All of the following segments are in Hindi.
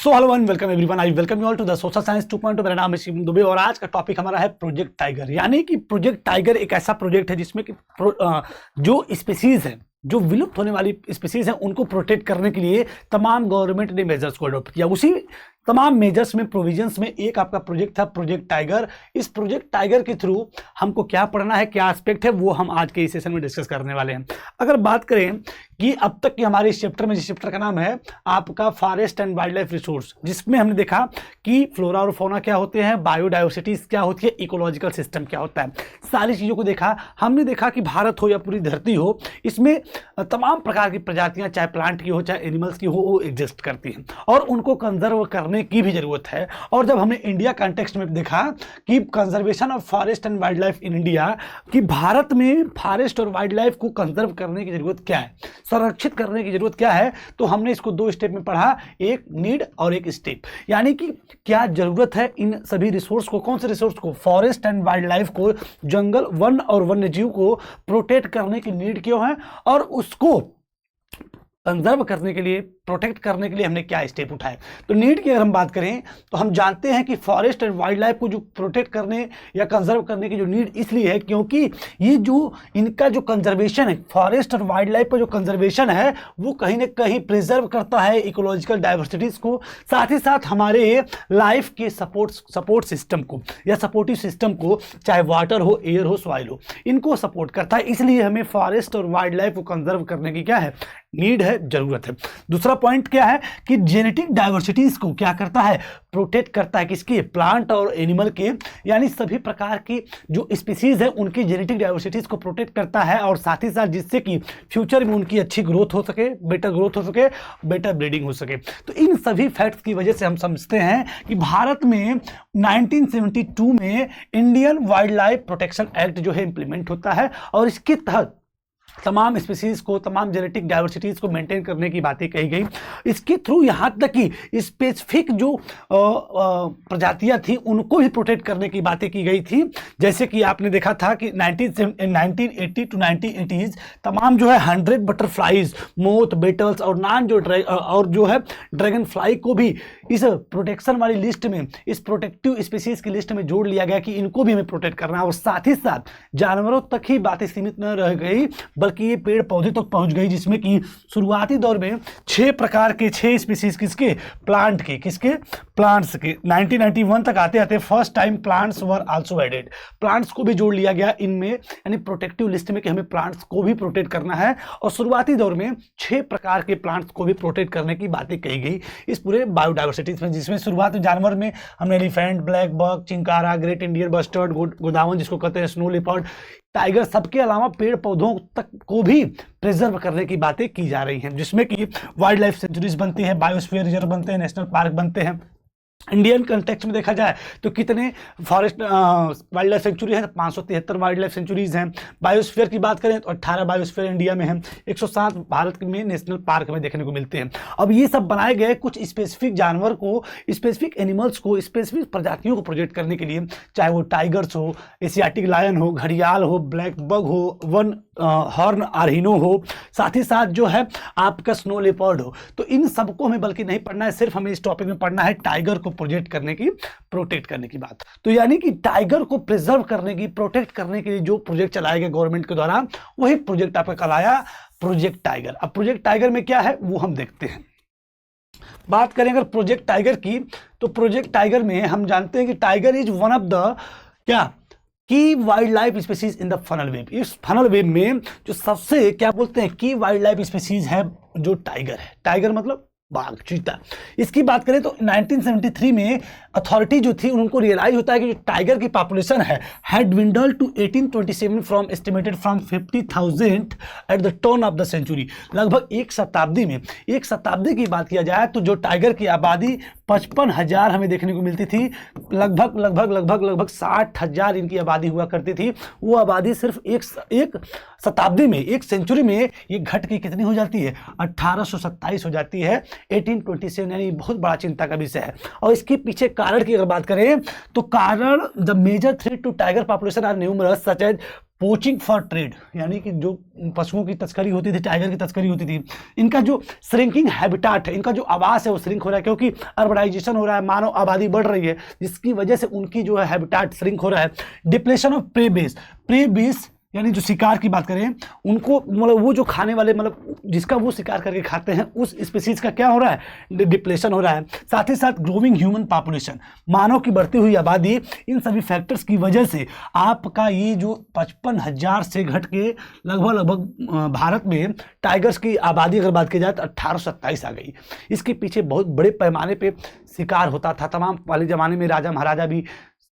So hello and welcome everyone, I welcome you all to the social science 2.0। मेरा नाम है शिवम दुबे और आज का टॉपिक हमारा है प्रोजेक्ट टाइगर। यानी कि प्रोजेक्ट टाइगर एक ऐसा प्रोजेक्ट है जिसमें कि जो स्पीसीज है, जो विलुप्त होने वाली स्पीसीज है, उनको प्रोटेक्ट करने के लिए तमाम गवर्नमेंट ने मेजर्स को अडॉप्ट किया। उसी तमाम मेजर्स में, प्रोविजंस में एक आपका प्रोजेक्ट था प्रोजेक्ट टाइगर। इस प्रोजेक्ट टाइगर के थ्रू हमको क्या पढ़ना है, क्या एस्पेक्ट है, वो हम आज के इस सेशन में डिस्कस करने वाले हैं। अगर बात करें कि अब तक की हमारे इस चैप्टर में, जिस चैप्टर का नाम है आपका forest and wild life resource, जिसमें हमने देखा कि फ्लोरा और फौना क्या होते हैं, बायोडाइवर्सिटी क्या होती है, इकोलॉजिकल सिस्टम क्या होता है, सारी चीज़ों को देखा। हमने देखा कि भारत हो या पूरी धरती हो, इसमें तमाम प्रकार की प्रजातियां, चाहे प्लांट की हो चाहे एनिमल्स की हो, वो एग्जिस्ट करती हैं और उनको कंजर्व करने की भी जरूरत है। और जब हमने इंडिया कॉन्टेक्स्ट में देखा कि conservation of forest and wild life in India, कि भारत में फॉरेस्ट और वाइल्ड लाइफ को कंजर्व करने की जरूरत क्या है, संरक्षित करने की जरूरत क्या है, तो हमने इसको दो स्टेप में पढ़ा, एक नीड और एक स्टेप। यानी कि क्या जरूरत है इन सभी रिसोर्स को, कौन से रिसोर्स को, फॉरेस्ट एंड वाइल्ड लाइफ को, जंगल, वन और वन्य जीव को प्रोटेक्ट करने की नीड क्यों है, और उसको कंजर्व करने के लिए, प्रोटेक्ट करने के लिए हमने क्या स्टेप उठाए। तो नीड की अगर हम बात करें तो हम जानते हैं कि फॉरेस्ट एंड वाइल्ड लाइफ को जो प्रोटेक्ट करने या कंजर्व करने की जो नीड इसलिए है क्योंकि ये जो इनका जो कंजर्वेशन है, फॉरेस्ट और वाइल्ड लाइफ का जो कंजर्वेशन है, वो कहीं ना कहीं प्रिजर्व करता है इकोलॉजिकल डाइवर्सिटीज को, साथ ही साथ हमारे लाइफ के सपोर्ट सिस्टम को या सपोर्टिव सिस्टम को, चाहे वाटर हो, एयर हो, सॉइल हो, इनको सपोर्ट करता है। इसलिए हमें फॉरेस्ट और वाइल्ड लाइफ को कंजर्व करने की क्या है, नीड है, जरूरत है। दूसरा पॉइंट क्या है कि जेनेटिक डाइवर्सिटीज को क्या करता है, प्रोटेक्ट करता है, किसकी, प्लांट और एनिमल के, यानी सभी प्रकार की जो स्पीसीज है उनकी जेनेटिक डाइवर्सिटीज को प्रोटेक्ट करता है, और साथ ही साथ जिससे कि फ्यूचर में उनकी अच्छी ग्रोथ हो सके, बेटर ग्रोथ हो सके, बेटर ब्रीडिंग हो सके। तो इन सभी फैक्ट्स की वजह से हम समझते हैं कि भारत में 1972 में Indian wild life protection act जो है इंप्लीमेंट होता है, और इसके तहत तमाम स्पीसीज को, तमाम जेनेटिक डाइवर्सिटीज को मेंटेन करने की बातें कही गई। इसके थ्रू यहाँ तक कि स्पेसिफिक जो प्रजातियां थी उनको भी प्रोटेक्ट करने की बातें की गई थी। जैसे कि आपने देखा था कि 1980 टू 1980s तमाम जो है 100 बटरफ्लाइज, मोथ, बेटल्स और जो है ड्रैगन फ्लाई को भी इस प्रोटेक्शन वाली लिस्ट में, इस प्रोटेक्टिव स्पीसीज की लिस्ट में जोड़ लिया गया कि इनको भी हमें प्रोटेक्ट करना है। और साथ ही साथ जानवरों तक ही बातें सीमित न रह गई, बल्कि ये पेड़ पौधे तक पहुंच गई, जिसमें कि शुरुआती दौर में 6 प्रकार के 6 स्पीसीज किसके, प्लांट के, किसके, प्लांट्स के। 1991 तक आते आते first time plants were also added, plants को भी जोड़ लिया गया इनमें, यानी प्रोटेक्टिव लिस्ट में कि हमें प्लांट्स को भी प्रोटेक्ट करना है। और शुरुआती दौर में 6 प्रकार के प्लांट्स को भी प्रोटेक्ट करने की बातें कही गई इस पूरे बायोडाइवर्सिटीज में, जिसमें शुरुआत में जानवर में हमने elephant, black buck, chinkara, great Indian bustard, godawan जिसको कहते हैं, स्नो लेपर्ड, टाइगर, सबके अलावा पेड़ पौधों तक को भी प्रिजर्व करने की बातें की जा रही हैं, जिसमें कि वाइल्ड लाइफ सेंचुरीज बनती है, बायोस्फीयर रिजर्व बनते हैं, नेशनल पार्क बनते हैं। इंडियन कंटेक्स्ट में देखा जाए तो कितने फॉरेस्ट वाइल्ड लाइफ सेंचुरी है, 573 वाइल्ड लाइफ सेंचुरीज हैं। बायोस्फीयर की बात करें तो 18 बायोस्फीयर इंडिया में हैं, 107 भारत में नेशनल पार्क में देखने को मिलते हैं। अब ये सब बनाए गए कुछ स्पेसिफिक जानवर को, स्पेसिफिक एनिमल्स को, स्पेसिफिक प्रजातियों को प्रोजेक्ट करने के लिए, चाहे वो टाइगर्स हो, एशियाटिक लायन हो, घड़ियाल हो, ब्लैक बग हो, वन हॉर्न आर्हिनो हो, साथ ही साथ जो है आपका स्नो लेपर्ड हो। तो इन सबको हमें बल्कि नहीं पढ़ना है, सिर्फ हमें इस टॉपिक में पढ़ना है टाइगर को प्रोजेक्ट करने की, प्रोटेक्ट करने की बात। तो यानी कि टाइगर को प्रिजर्व करने की, प्रोटेक्ट करने के लिए जो प्रोजेक्ट चलाया गया गवर्नमेंट के द्वारा, वही प्रोजेक्ट आपका कहलाया प्रोजेक्ट टाइगर। अब प्रोजेक्ट टाइगर में क्या है वो हम देखते हैं। बात करें अगर प्रोजेक्ट टाइगर की, तो प्रोजेक्ट टाइगर में हम जानते हैं कि tiger is one of the क्या की wild life species in the funnel web. इस फनल वेब में जो सबसे क्या बोलते हैं की वाइल्ड लाइफ स्पीसीज है जो टाइगर है। टाइगर मतलब बाघ, चीता। इसकी बात करें तो 1973 में अथॉरिटी जो थी उनको रियलाइज होता है कि जो टाइगर की पॉपुलेशन है had dwindled to 1827 from estimated from 50,000 at the turn of the century. लगभग एक शताब्दी की बात किया जाए तो जो टाइगर की आबादी 55,000 हमें देखने को मिलती थी, लगभग 60,000 इनकी आबादी हुआ करती थी। वो आबादी सिर्फ एक शताब्दी में, एक सेंचुरी में ये घट के कितनी हो जाती है, 1827 हो जाती है, 1827। यानी बहुत बड़ा चिंता का विषय है। और इसके पीछे कारण की अगर बात करें तो कारण, the major threat to tiger population are numerous such as poaching for trade, यानी कि जो पशुओं की तस्करी होती थी, टाइगर की तस्करी होती थी, इनका जो श्रिंकिंग हैबिटाट है, इनका जो आवास है वो श्रिंक हो रहा है, क्योंकि अर्बनाइजेशन हो रहा है, मानव आबादी बढ़ रही है, जिसकी वजह से उनकी जो है हैबिटाट श्रिंक हो रहा है। डिप्लेशन ऑफ प्रे बेस यानी जो शिकार की बात करें, उनको मतलब वो जो खाने वाले मतलब जिसका वो शिकार करके खाते हैं उस स्पीसीज का क्या हो रहा है, डिप्लेशन हो रहा है। साथ ही साथ ग्रोइंग ह्यूमन पॉपुलेशन, मानव की बढ़ती हुई आबादी, इन सभी फैक्टर्स की वजह से आपका ये जो 55,000 से घट के लगभग भारत में टाइगर्स की आबादी अगर बात की जाए तो 1827 आ गई। इसके पीछे बहुत बड़े पैमाने पर शिकार होता था। तमाम वाले ज़माने में राजा महाराजा भी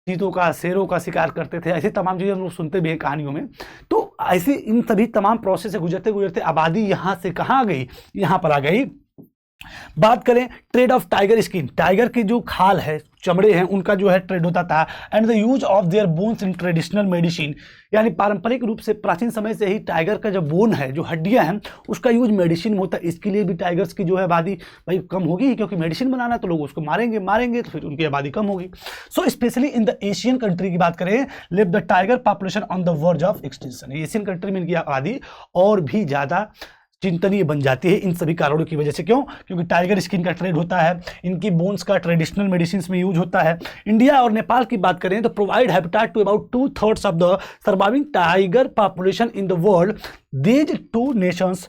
चीतों का, शेरों का शिकार करते थे, ऐसी तमाम चीज़ें हम लोग सुनते भी हैं कहानियों में। तो ऐसे इन सभी तमाम प्रोसेस से गुजरते गुजरते आबादी यहाँ से कहाँ आ गई, यहाँ पर आ गई। बात करें trade off tiger skin, tiger की जो खाल है, चमड़े हैं, उनका जो है ट्रेड होता था। And the use of their bones in traditional medicine, यानी पारंपरिक रूप से प्राचीन समय से ही टाइगर का जो बोन है, जो हड्डियां हैं, उसका यूज मेडिसिन में होता है। इसके लिए भी टाइगर्स की जो है आबादी भाई कम होगी, क्योंकि मेडिसिन बनाना है तो लोग उसको मारेंगे तो फिर उनकी आबादी कम होगी। So specially in the Asian country की बात करें, live the tiger population on the verge of extinction, Asian country में इनकी आबादी और भी ज़्यादा चिंतनीय बन जाती है इन सभी कारणों की वजह से। क्यों? क्योंकि टाइगर स्किन का ट्रेड होता है, इनकी बोन्स का ट्रेडिशनल मेडिसिन में यूज होता है। इंडिया और नेपाल की बात करें तो provide habitat to about 2/3 of the surviving tiger population in the world. These two nations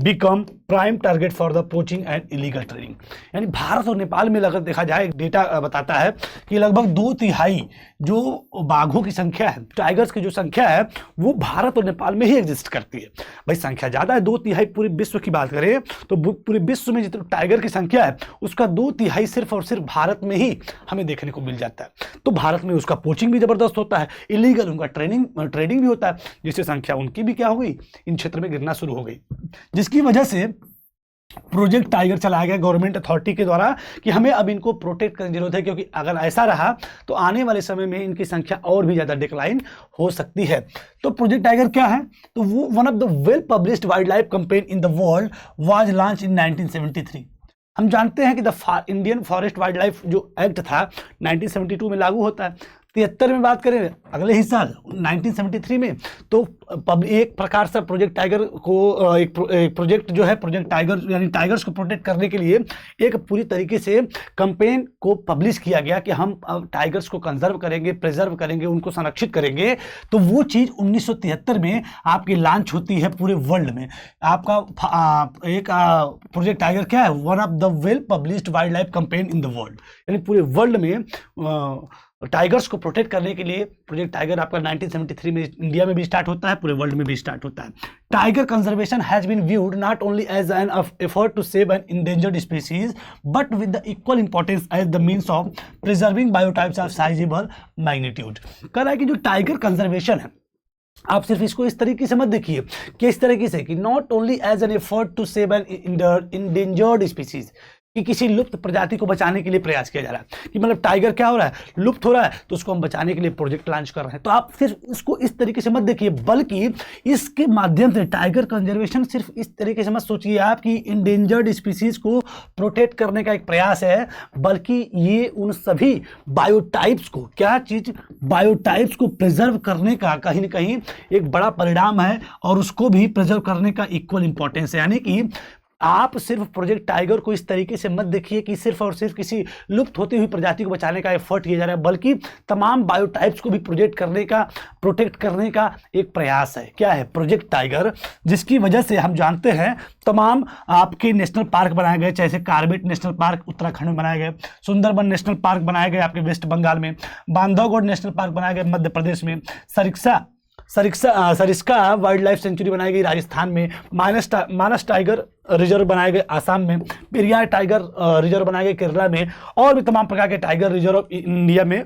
become prime target for the poaching and illegal trading। यानी भारत और नेपाल में अगर देखा जाए, डेटा बताता है कि लगभग 2/3 जो बाघों की संख्या है, टाइगर्स की जो संख्या है, वो भारत और नेपाल में ही एग्जिस्ट करती है। भाई संख्या ज़्यादा है, 2/3 पूरे विश्व की बात करें तो पूरे विश्व में जितने टाइगर की संख्या है उसका 2/3 सिर्फ और सिर्फ भारत में ही हमें देखने को मिल जाता है। तो भारत में उसका पोचिंग भी ज़बरदस्त होता है, इलीगल उनका ट्रेडिंग भी होता है, जिससे संख्या उनकी भी क्या हो गई, क्षेत्र में गिरना शुरू हो गई। जिसकी वजह से प्रोजेक्ट टाइगर चलाया गया गवर्नमेंट अथॉरिटी के द्वारा कि हमें अब इनको प्रोटेक्ट करने की जरूरत है, क्योंकि अगर ऐसा रहा तो आने वाले समय में इनकी संख्या और भी ज़्यादा डिक्लाइन हो सकती है। तो प्रोजेक्ट टाइगर क्या है? तो वो one of the well published wild life campaign in the world was launch in 1973। हम जानते हैं कि the Indian forest wild life जो एक्ट था 1972 में लागू होता है। 73 में बात करें अगले ही साल 1973 में, तो एक प्रकार से प्रोजेक्ट टाइगर को एक प्रोजेक्ट जो है प्रोजेक्ट टाइगर यानी टाइगर्स को प्रोटेक्ट करने के लिए एक पूरी तरीके से कैंपेन को पब्लिश किया गया कि हम अब टाइगर्स को कंजर्व करेंगे, प्रिजर्व करेंगे, उनको संरक्षित करेंगे। तो वो चीज़ 1973 में आपकी लॉन्च होती है पूरे वर्ल्ड में। आपका एक प्रोजेक्ट टाइगर क्या है? One of the well published wild life campaign in the world, यानी पूरे वर्ल्ड में टाइगर्स को प्रोटेक्ट करने के लिए प्रोजेक्ट टाइगर आपका 1973 में इंडिया में भी स्टार्ट होता है, पूरे वर्ल्ड में भी स्टार्ट होता है। Tiger conservation has been viewed not only as an effort to save an endangered species but with the equal importance as the means of preserving biotypes of sizable magnitude. कह रहा है कि जो टाइगर कंजर्वेशन है, आप सिर्फ इसको इस तरीके से मत देखिए कि इस तरीके से कि not only as an effort to save an endangered species, कि किसी लुप्त प्रजाति को बचाने के लिए प्रयास किया जा रहा है, कि मतलब टाइगर क्या हो रहा है, लुप्त हो रहा है, तो उसको हम बचाने के लिए प्रोजेक्ट लॉन्च कर रहे हैं। तो आप सिर्फ इसको इस तरीके से मत देखिए, बल्कि इसके माध्यम से टाइगर कंजर्वेशन सिर्फ इस तरीके से मत सोचिए आप कि इंडेंजर्ड स्पीसीज को प्रोटेक्ट करने का एक प्रयास है, बल्कि ये उन सभी बायोटाइप्स को, क्या चीज, बायोटाइप्स को प्रिजर्व करने का कहीं ना कहीं एक बड़ा परिणाम है, और उसको भी प्रिजर्व करने का इक्वल इंपॉर्टेंस है। यानी कि आप सिर्फ प्रोजेक्ट टाइगर को इस तरीके से मत देखिए कि सिर्फ और सिर्फ किसी लुप्त होती हुई प्रजाति को बचाने का एफर्ट किया जा रहा है, बल्कि तमाम बायोटाइप्स को भी प्रोटेक्ट करने का एक प्रयास है। क्या है? प्रोजेक्ट टाइगर, जिसकी वजह से हम जानते हैं तमाम आपके नेशनल पार्क बनाए गए, जैसे कार्बेट नेशनल पार्क उत्तराखंड में बनाए गए, सुंदरबन नेशनल पार्क बनाए गए आपके वेस्ट बंगाल में, बांधवगढ़ नेशनल पार्क बनाए गए मध्य प्रदेश में, सरिस्का वाइल्ड लाइफ सेंचुरी बनाई गई राजस्थान में, मानस टाइगर रिजर्व बनाए गए आसाम में, पेरियार टाइगर रिजर्व बनाए गए केरला में, और भी तमाम प्रकार के टाइगर रिजर्व इंडिया में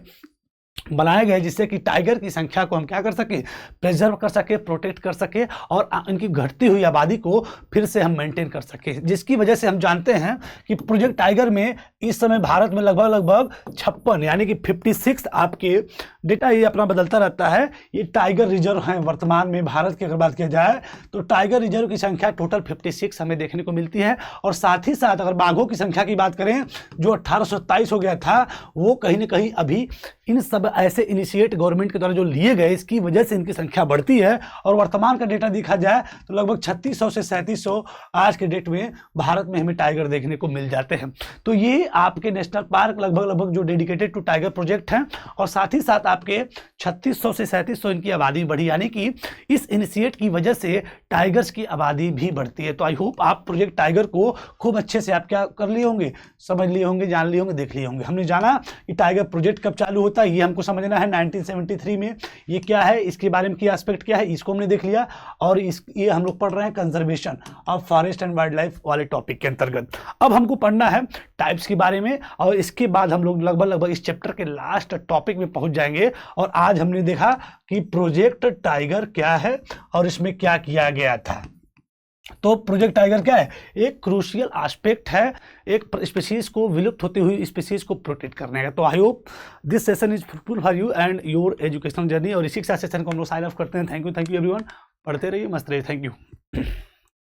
बनाए गए, जिससे कि टाइगर की संख्या को हम क्या कर सके, प्रिजर्व कर सके, प्रोटेक्ट कर सके, और इनकी घटती हुई आबादी को फिर से हम मेंटेन कर सके। जिसकी वजह से हम जानते हैं कि प्रोजेक्ट टाइगर में इस समय भारत में लगभग 56 यानी कि 56 आपके डेटा ये अपना बदलता रहता है, ये टाइगर रिजर्व हैं वर्तमान में भारत की अगर बात किया जाए तो टाइगर रिजर्व की संख्या टोटल 56 हमें देखने को मिलती है। और साथ ही साथ अगर बाघों की संख्या की बात करें, जो 1827 हो गया था, वो कहीं ना कहीं अभी इन सब ऐसे इनिशिएट गवर्नमेंट के द्वारा जो लिए गए, इसकी वजह से इनकी संख्या बढ़ती है। और वर्तमान का डेटा देखा जाए तो लगभग 3600 से 3700 आज के डेट में भारत में हमें टाइगर देखने को मिल जाते हैं। तो ये आपके नेशनल पार्क लगभग जो डेडिकेटेड टू टाइगर प्रोजेक्ट हैं, और साथ ही साथ आपके 3600 से 3700 इनकी आबादी बढ़ी, यानी कि इस इनिशिएट की वजह से टाइगर्स की आबादी भी बढ़ती है। तो आई होप आप प्रोजेक्ट टाइगर को खूब अच्छे से आप क्या कर लिए होंगे, समझ लिए होंगे, जान लिए होंगे, देख लिए होंगे। हमने जाना कि टाइगर प्रोजेक्ट कब चालू होता है, ये हमको समझना है 1973 में, ये क्या है, इसके बारे में क्या एस्पेक्ट क्या है, इसको हमने देख लिया। और ये हम लोग पढ़ रहे हैं conservation of forest and wild life वाले टॉपिक के अंतर्गत। अब हमको पढ़ना है टाइप्स के बारे में, और इसके बाद हम लोग लगभग इस चैप्टर के लास्ट टॉपिक में पहुंच जाएंगे। और आज हमने देखा कि प्रोजेक्ट टाइगर क्या है और इसमें क्या किया गया था। तो प्रोजेक्ट टाइगर क्या है, एक क्रूशियल एस्पेक्ट है एक स्पीशीज को, विलुप्त होती हुई स्पीशीज को प्रोटेक्ट करने का। तो I hope this session is fruitful for you and your educational journey. और इसी के साथ सेशन को हम लोग साइन ऑफ करते हैं। थैंक यू एवरीवन, पढ़ते रहिए, मस्त रहिए, थैंक यू।